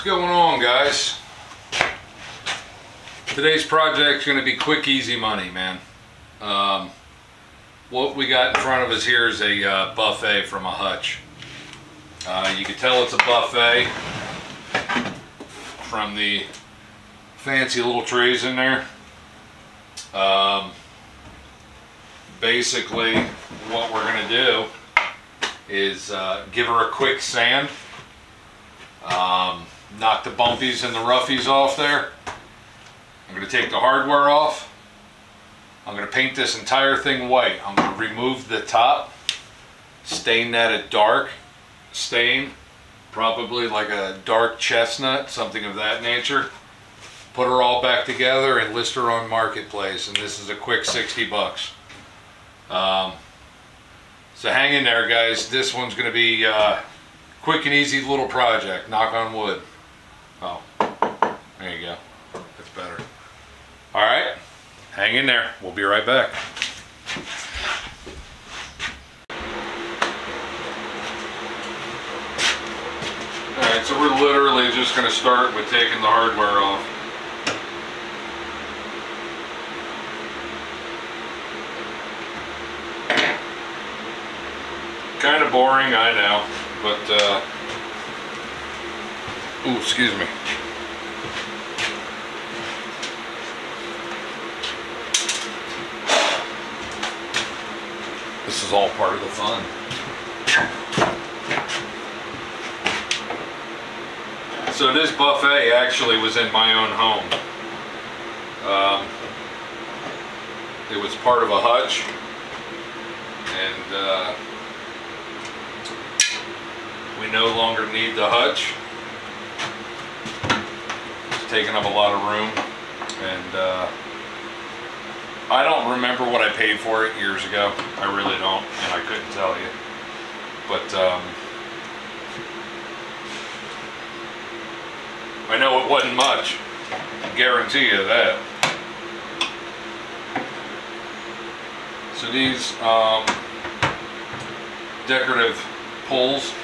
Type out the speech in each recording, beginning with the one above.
What's going on, guys? Today's project's going to be quick, easy money, man. What we got in front of us here is a buffet from a hutch. You can tell it's a buffet from the fancy little trays in there. Basically, what we're going to do is give her a quick sand. Knock the bumpies and the roughies off there. I'm going to take the hardware off. I'm going to paint this entire thing white. I'm going to remove the top, stain that a dark stain, probably like a dark chestnut, something of that nature. Put her all back together and list her on Marketplace, and this is a quick 60 bucks. So hang in there, guys. This one's going to be quick and easy little project, knock on wood. Oh, there you go. That's better. All right, hang in there. We'll be right back. All right, so we're literally just going to start with taking the hardware off. Kind of boring, I know, but ooh, excuse me. This is all part of the fun. So this buffet actually was in my own home. It was part of a hutch, and we no longer need the hutch. It's taking up a lot of room, and I don't remember what I paid for it years ago. I really don't, and I couldn't tell you. But I know it wasn't much. I guarantee you that. So these decorative pulls,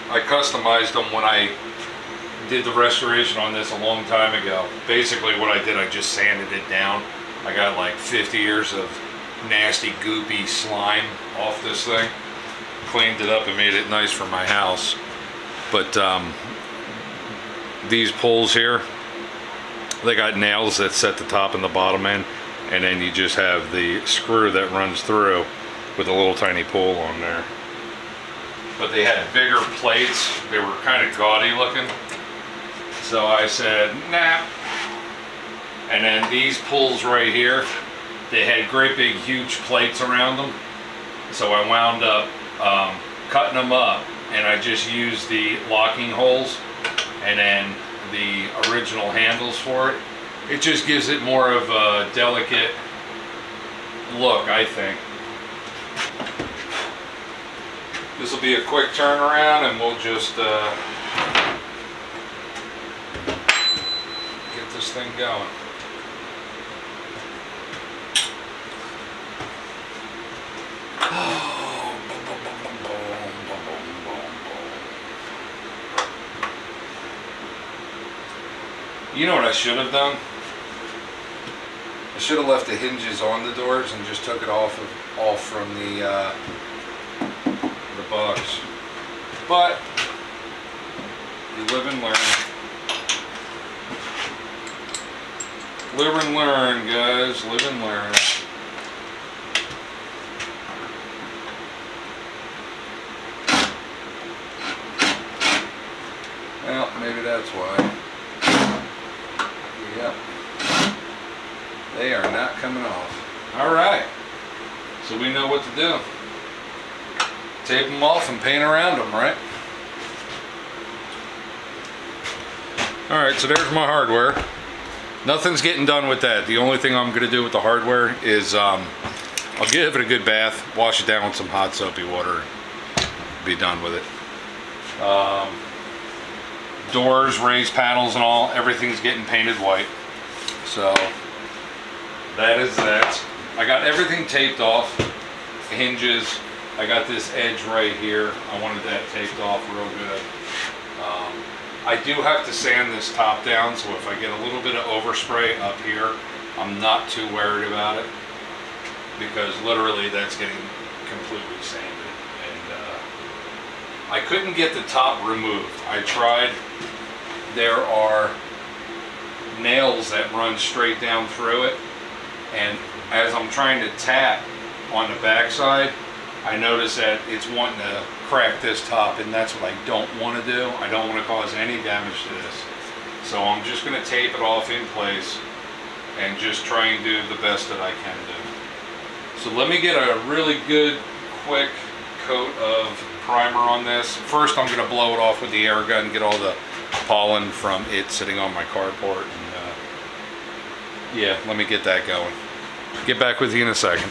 I customized them when I did the restoration on this a long time ago. Basically what I did, I just sanded it down. I got like 50 years of nasty goopy slime off this thing. Cleaned it up and made it nice for my house. But these pulls here, they got nails that set the top and the bottom in, and then you just have the screw that runs through with a little tiny pull on there. But they had bigger plates. They were kind of gaudy looking. So I said, nah. And then these pulls right here, they had great big huge plates around them. So I wound up cutting them up, and I just used the locking holes and then the original handles for it. It just gives it more of a delicate look, I think. This will be a quick turnaround, and we'll just get this thing going. You know what I should have done? I should have left the hinges on the doors and just took it off from the box. But you live and learn. Live and learn, guys. Live and learn. Well, maybe that's why. Yep. They are not coming off. Alright. So we know what to do. Tape them off and paint around them, right? Alright, so there's my hardware. Nothing's getting done with that. The only thing I'm going to do with the hardware is I'll give it a good bath, wash it down with some hot soapy water, be done with it. Doors, raised panels and all, everything's getting painted white. So that is that. I got everything taped off, hinges. I got this edge right here. I wanted that taped off real good. I do have to sand this top down, so if I get a little bit of overspray up here, I'm not too worried about it, because literally that's getting completely sanded. And I couldn't get the top removed. I tried. There are nails that run straight down through it, and as I'm trying to tap on the backside, I notice that it's wanting to crack this top, and that's what I don't want to do. I don't want to cause any damage to this. So I'm just going to tape it off in place and just try and do the best that I can do. So let me get a really good, quick coat of primer on this. First, I'm going to blow it off with the air gun and get all the pollen from it sitting on my carport. And yeah, let me get that going. Get back with you in a second.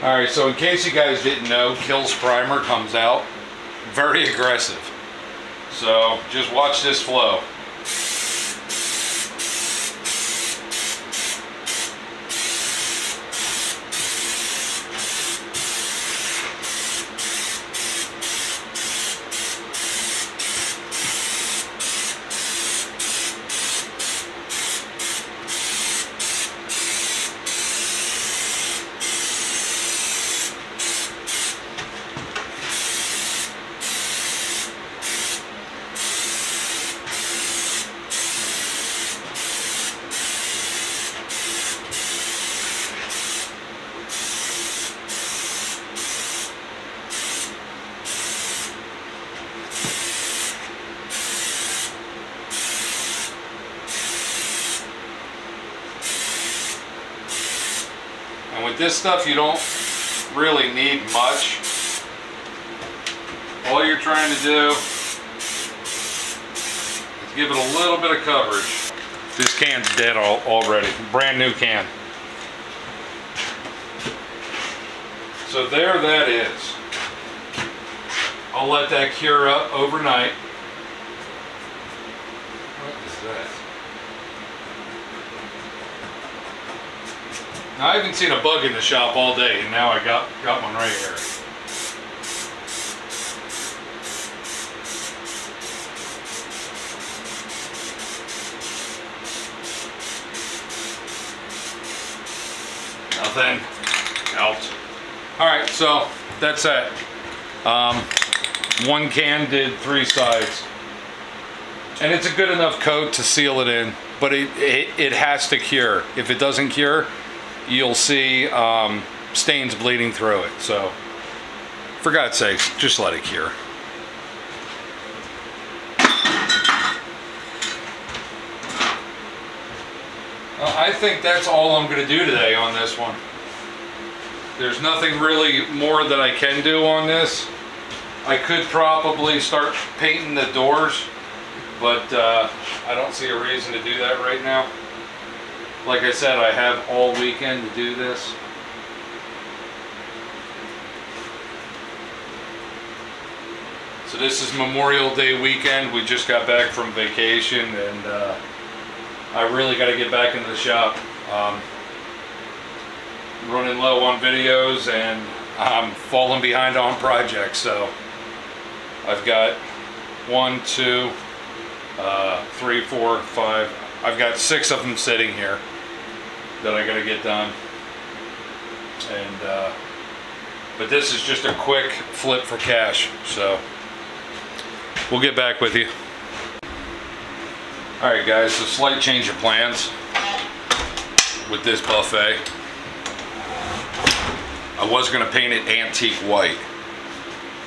Alright, so in case you guys didn't know, Kilz primer comes out very aggressive. So just watch this flow. And with this stuff, you don't really need much. All you're trying to do is give it a little bit of coverage. This can's dead already, brand new can. So there that is. I'll let that cure up overnight. What is that? Now, I haven't seen a bug in the shop all day, and now I got one right here. Nothing. Out. Alright, so that's it. One can did 3 sides. And it's a good enough coat to seal it in, but it has to cure. If it doesn't cure, you'll see stains bleeding through it. So for God's sakes, just let it cure. I think that's all I'm going to do today on this one. There's nothing really more that I can do on this. I could probably start painting the doors, but I don't see a reason to do that right now. Like I said, I have all weekend to do this. So this is Memorial Day weekend. We just got back from vacation, and I really got to get back into the shop. Running low on videos, and I'm falling behind on projects. So I've got 1, 2, 3, 4, 5. I've got 6 of them sitting here that I got to get done. And but this is just a quick flip for cash. So we'll get back with you. All right, guys. So slight change of plans with this buffet. I was going to paint it antique white.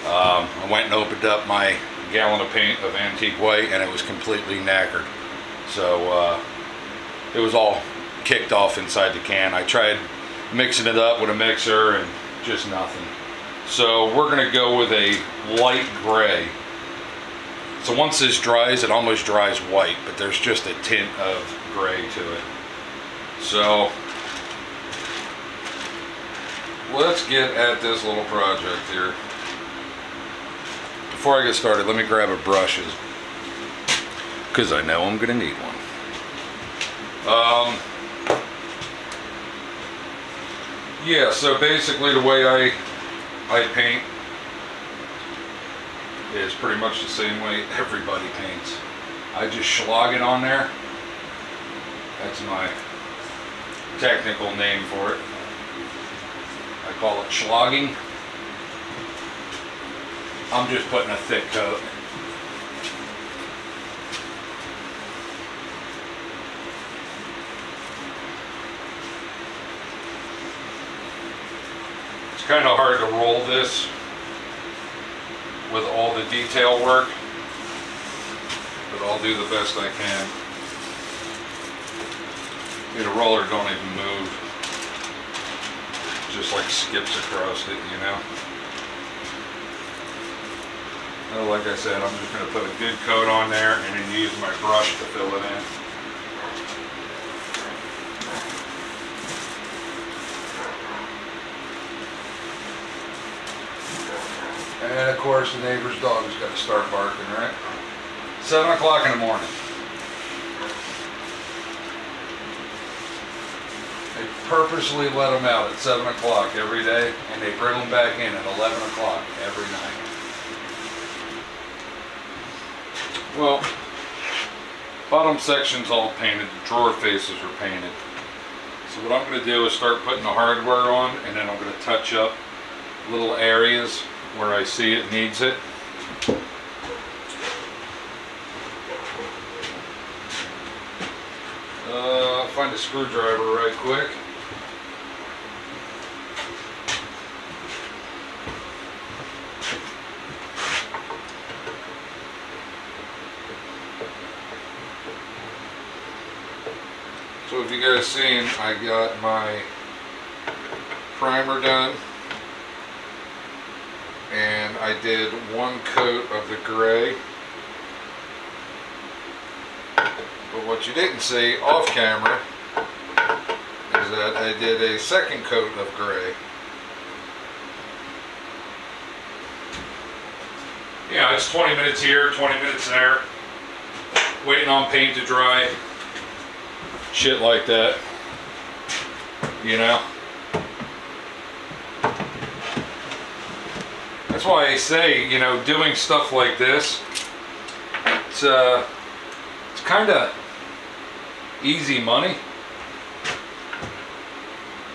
I went and opened up my gallon of paint of antique white, and it was completely knackered. So it was all kicked off inside the can. I tried mixing it up with a mixer and just nothing. So we're going to go with a light gray. So once this dries, it almost dries white, but there's just a tint of gray to it. So let's get at this little project here. Before I get started, let me grab a brush, because I know I'm going to need one. Yeah, so basically the way I paint is pretty much the same way everybody paints. I just schlag it on there. That's my technical name for it. I call it schlagging. I'm just putting a thick coat. It's kind of hard to roll this with all the detail work, but I'll do the best I can. The roller don't even move, just like skips across it, you know. Oh, like I said, I'm just going to put a good coat on there and then use my brush to fill it in. And of course the neighbor's dog has got to start barking, right? 7 o'clock in the morning. They purposely let them out at 7 o'clock every day, and they bring them back in at 11 o'clock every night. Well, bottom section's all painted, the drawer faces are painted. So what I'm going to do is start putting the hardware on, and then I'm going to touch up little areas where I see it needs it. Find a screwdriver right quick. So if you guys seen, I got my primer done, and I did one coat of the gray. But what you didn't see off camera is that I did a second coat of gray. Yeah, it's 20 minutes here, 20 minutes there, waiting on paint to dry, shit like that, you know. That's why I say, you know, doing stuff like this, it's kind of easy money,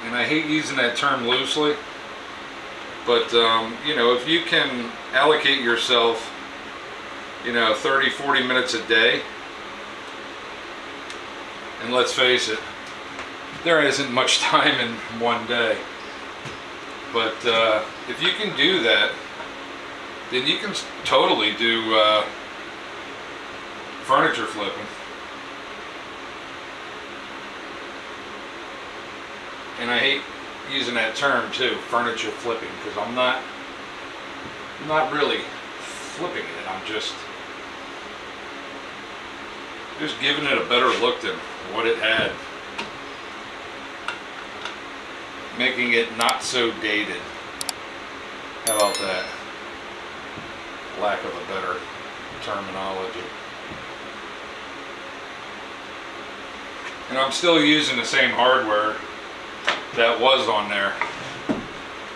and I hate using that term loosely, but you know, if you can allocate yourself, you know, 30-40 minutes a day, and let's face it, there isn't much time in one day, but if you can do that, then you can totally do furniture flipping. And I hate using that term too, furniture flipping, because I'm not really flipping it. I'm just giving it a better look than what it had, making it not so dated. How about that? Lack of a better terminology. And I'm still using the same hardware that was on there,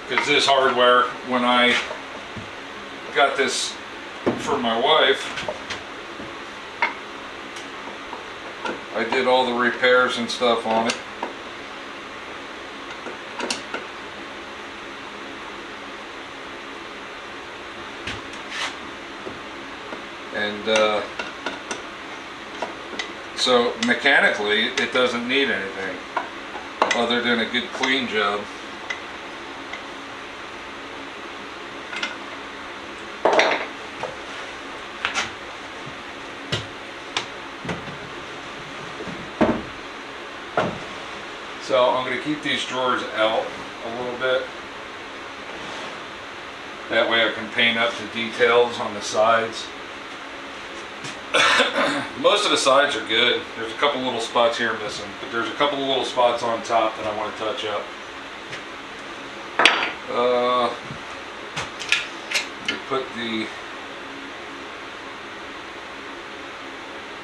because this hardware, when I got this for my wife, I did all the repairs and stuff on it. And so mechanically it doesn't need anything other than a good clean job. So I'm going to keep these drawers out a little bit. That way I can paint up the details on the sides. Most of the sides are good. There's a couple little spots here missing, but there's a couple of little spots on top that I want to touch up. We put the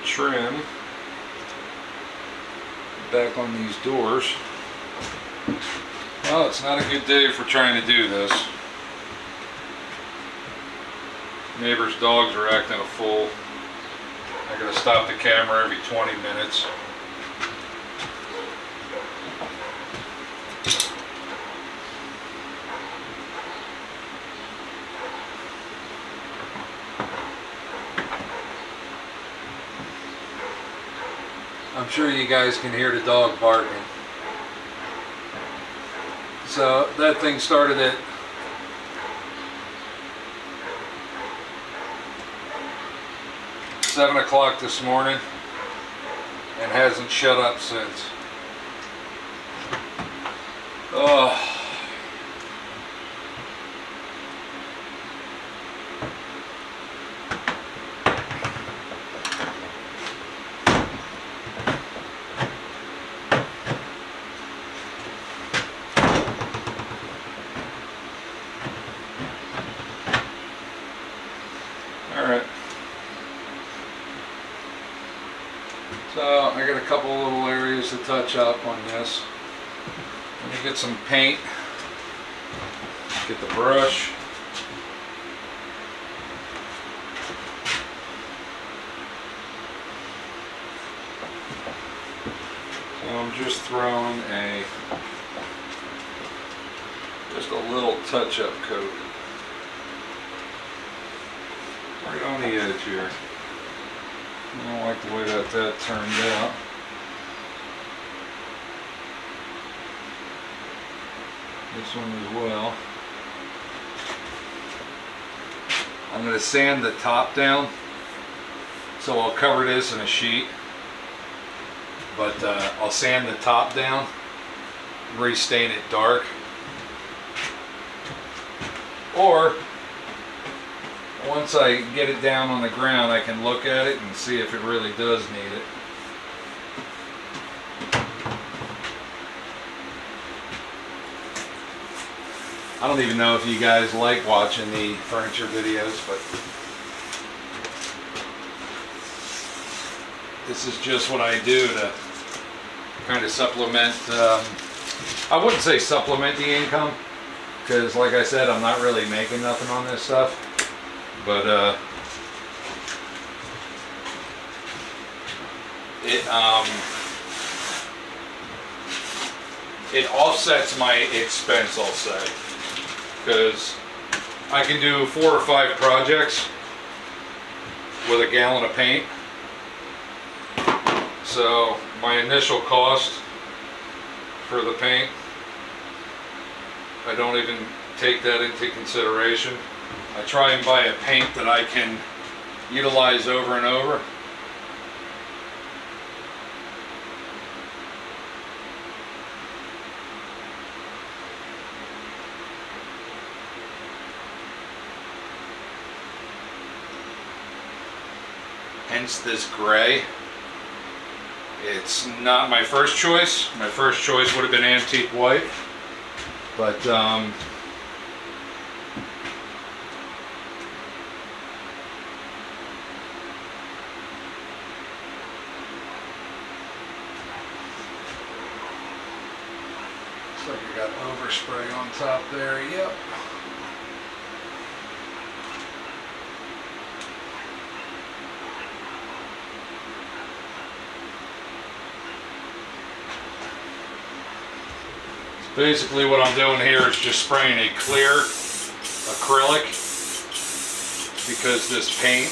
trim back on these doors. Well, it's not a good day for trying to do this. Neighbor's dogs are acting a fool. I gotta stop the camera every 20 minutes. I'm sure you guys can hear the dog barking. So that thing started at 7 o'clock this morning and hasn't shut up since. Oh. Alright. So I got a couple little areas to touch up on this. Let me get some paint. Get the brush. So I'm just throwing just a little touch-up coat right on the edge here. I don't like the way that turned out. This one as well. I'm going to sand the top down, so I'll cover this in a sheet, but I'll sand the top down, restain it dark, or once I get it down on the ground, I can look at it and see if it really does need it. I don't even know if you guys like watching the furniture videos, but this is just what I do to kind of supplement, I wouldn't say supplement the income, because like I said, I'm not really making nothing on this stuff. But it offsets my expense, I'll say, because I can do 4 or 5 projects with a gallon of paint. So my initial cost for the paint, I don't even take that into consideration. I try and buy a paint that I can utilize over and over. Hence this gray. It's not my first choice. My first choice would have been antique white, but looks like I got overspray on top there. Yep. Basically what I'm doing here is just spraying a clear acrylic, because this paint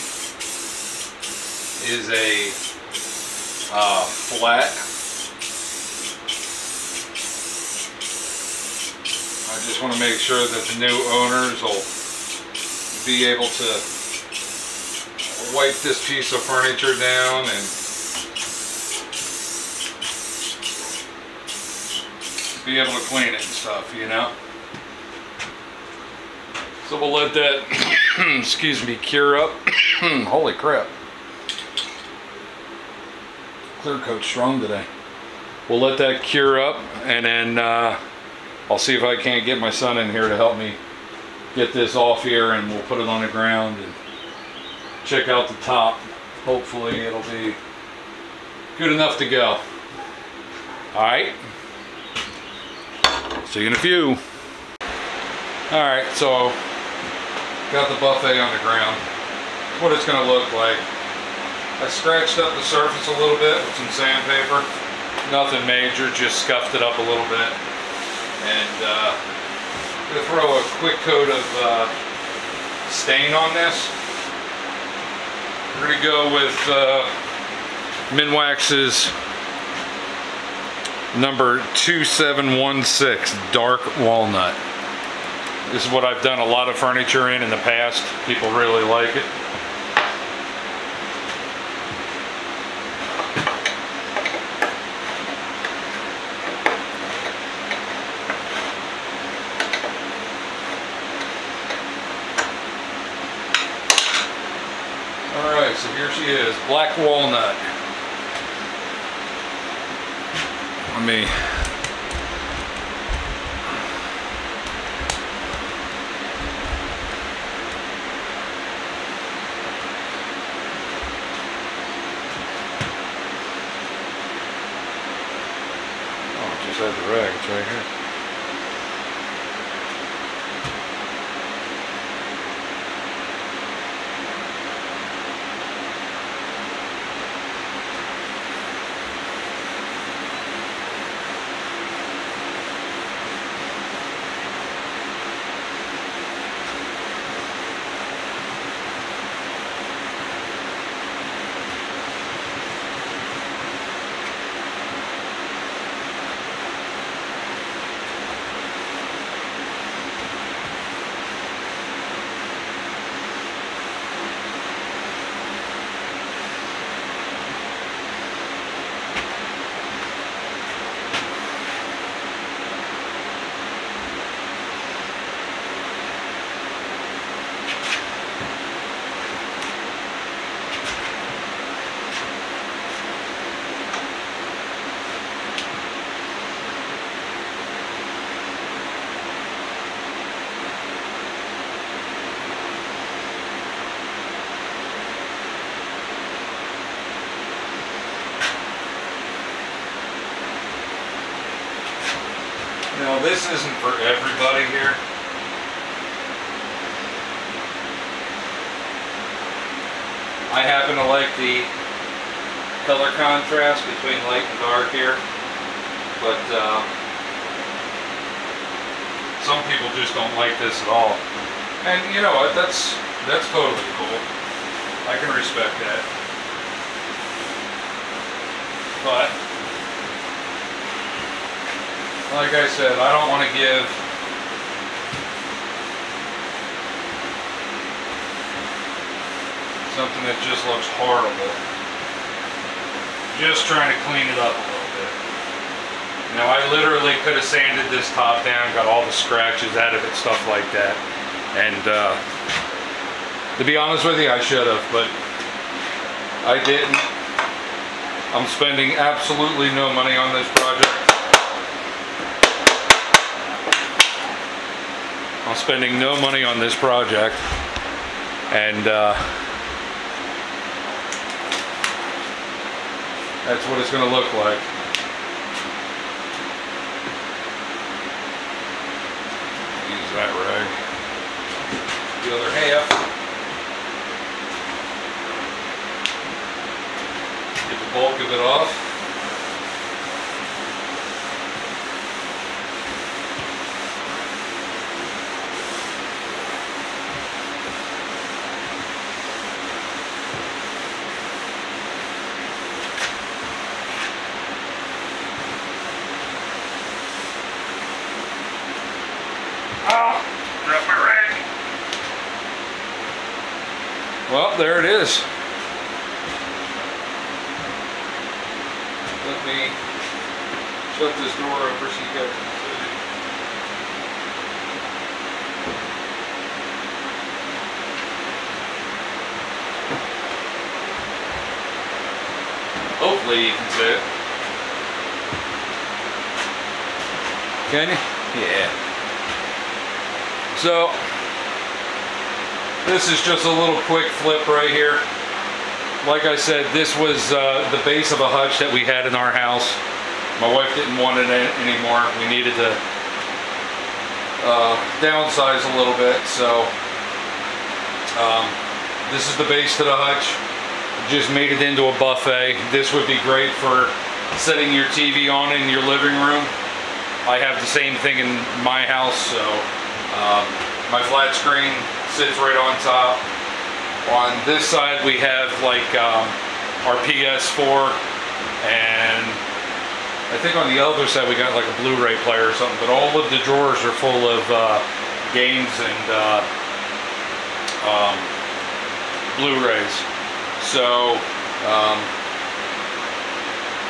is a flat. I just want to make sure that the new owners will be able to wipe this piece of furniture down and be able to clean it and stuff, you know. So we'll let that excuse me, cure up. Holy crap, clear coat strong today. We'll let that cure up, and then I'll see if I can't get my son in here to help me get this off here, and we'll put it on the ground and check out the top. Hopefully it'll be good enough to go. Alright, see you in a few. Alright, so got the buffet on the ground. what it's going to look like. I scratched up the surface a little bit with some sandpaper. Nothing major, just scuffed it up a little bit. And I'm going to throw a quick coat of stain on this. We're going to go with Minwax's number 2716 Dark Walnut. This is what I've done a lot of furniture in the past. People really like it. Alright, so here she is, Black Walnut. Let me... Oh, just had the rag, it's right here. Now this isn't for everybody here. I happen to like the color contrast between light and dark here, but some people just don't like this at all. And you know what, that's totally cool. I can respect that. But like I said, I don't want to give something that just looks horrible. Just trying to clean it up a little bit. Now I literally could have sanded this top down, got all the scratches out of it, stuff like that. And to be honest with you, I should have, but I didn't. I'm spending absolutely no money on this project. I'm spending no money on this project, and that's what it's going to look like. Use that rag. The other half. Get the bulk of it off. Well, there it is. Let me shut this door over so you guys can see. Hopefully you can see it. Can you? Yeah. So, this is just a little quick flip right here. Like I said, this was the base of a hutch that we had in our house. My wife didn't want it anymore. We needed to downsize a little bit, so This is the base to the hutch. Just made it into a buffet. This would be great for setting your TV on in your living room. I have the same thing in my house, so my flat screen sits right on top. On this side we have like our PS4, and I think on the other side we got like a Blu-ray player or something, but all of the drawers are full of games and Blu-rays. So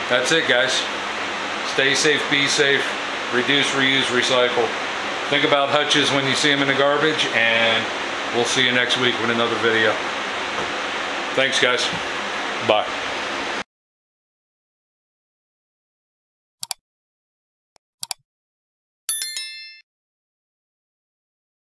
that's it, guys. Stay safe, be safe, reduce, reuse, recycle. Think about hutches when you see them in the garbage, and we'll see you next week with another video. Thanks, guys. Bye.